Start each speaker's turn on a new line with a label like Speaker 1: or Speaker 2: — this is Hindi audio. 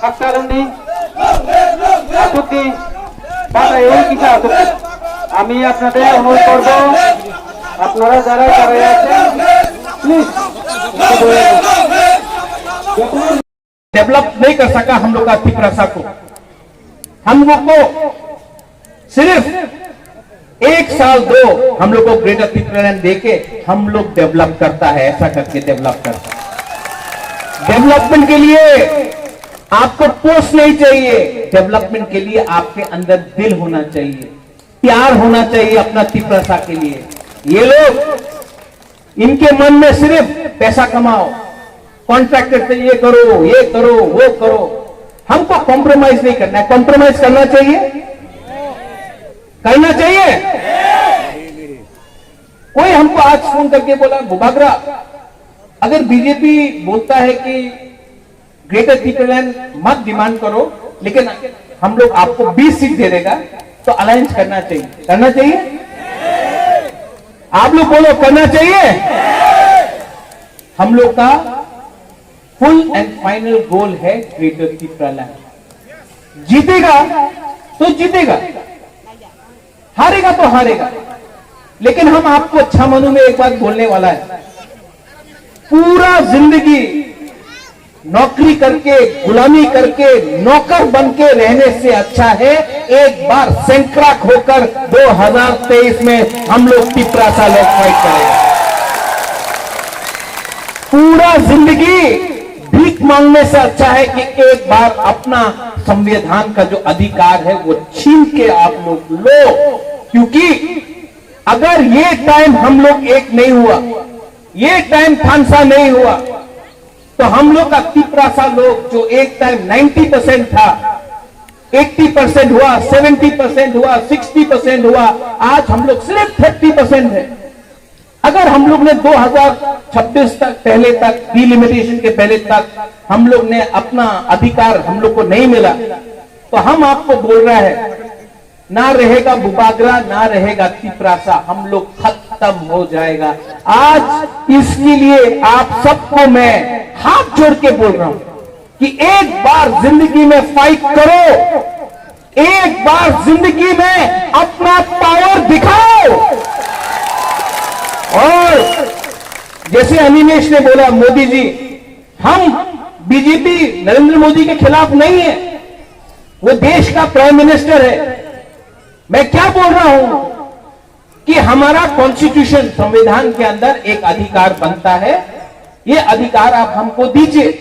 Speaker 1: কাকতারুন্ডি আতুকি বাটা এই কিছু আতুকি আমি আপনাদের অনুরোধ করব আপনারা যারা যারা আছেন প্লিজ
Speaker 2: डेवलप नहीं कर सका हम लोग का तिपरासा को। हम लोग को सिर्फ 1 साल 2 हम लोग को ग्रेटर तिपरालैंड देके हम लोग डेवलप करता है, ऐसा करके डेवलप करता है। डेवलपमेंट के लिए आपको पोस्ट नहीं चाहिए, डेवलपमेंट के लिए आपके अंदर दिल होना चाहिए, प्यार होना चाहिए अपना तिपरासा के लिए। ये लोग इनके मन में सिर्फ पैसा कमाओ, कॉन्ट्रैक्टर से ये करो वो करो। हमको कॉम्प्रोमाइज नहीं करना है। कॉम्प्रोमाइज करना चाहिए, करना चाहिए। कोई हमको आज फोन करके बोला बुबागरा अगर बीजेपी बोलता है कि ग्रेटर तिपरालैंड मत डिमांड करो लेकिन हम लोग आपको 20 सीट दे देगा तो अलायंस करना चाहिए, करना चाहिए। आप लोग बोलो करना चाहिए। हम लोग का फुल एंड फाइनल गोल है ग्रेटर तिपरालैंड। जीतेगा तो जीतेगा, हारेगा तो हारेगा। लेकिन हम आपको अच्छा मनु में एक बात बोलने वाला है, पूरा जिंदगी नौकरी करके गुलामी करके नौकर बन के रहने से अच्छा है एक बार सेंक्राक होकर 2023 में हम लोग तिपरासा लोग फाइट करेंगे। पूरा जिंदगी भीख मांगने से अच्छा है कि एक बार अपना संविधान का जो अधिकार है वो छीन के आप लोग लो। क्योंकि अगर ये टाइम हम लोग एक नहीं हुआ, ये टाइम थानसा नहीं हुआ, तो हम लोग का तिपरासा लोग जो एक टाइम 90% था, 80% हुआ, 70% हुआ, 60% हुआ, आज हम लोग सिर्फ 30% है। अगर हम लोग ने 2026 तक पहले तक डिलिमिटेशन के पहले तक हम लोग ने अपना अधिकार हम लोग को नहीं मिला तो हम आपको बोल रहा है ना रहेगा बुबागरा, ना रहेगा तिपरासा, हम लोग खत्म हो जाएगा। आज इसके लिए आप सबको मैं हाथ जोड़ के बोल रहा हूं कि एक बार जिंदगी में फाइट करो, एक बार जिंदगी में अपना पावर दिखाओ। और जैसे अनिमेश ने बोला मोदी जी, हम बीजेपी नरेंद्र मोदी के खिलाफ नहीं है, वो देश का प्राइम मिनिस्टर है। मैं क्या बोल रहा हूं कि हमारा कॉन्स्टिट्यूशन संविधान के अंदर एक अधिकार बनता है, ये अधिकार आप हमको दीजिए।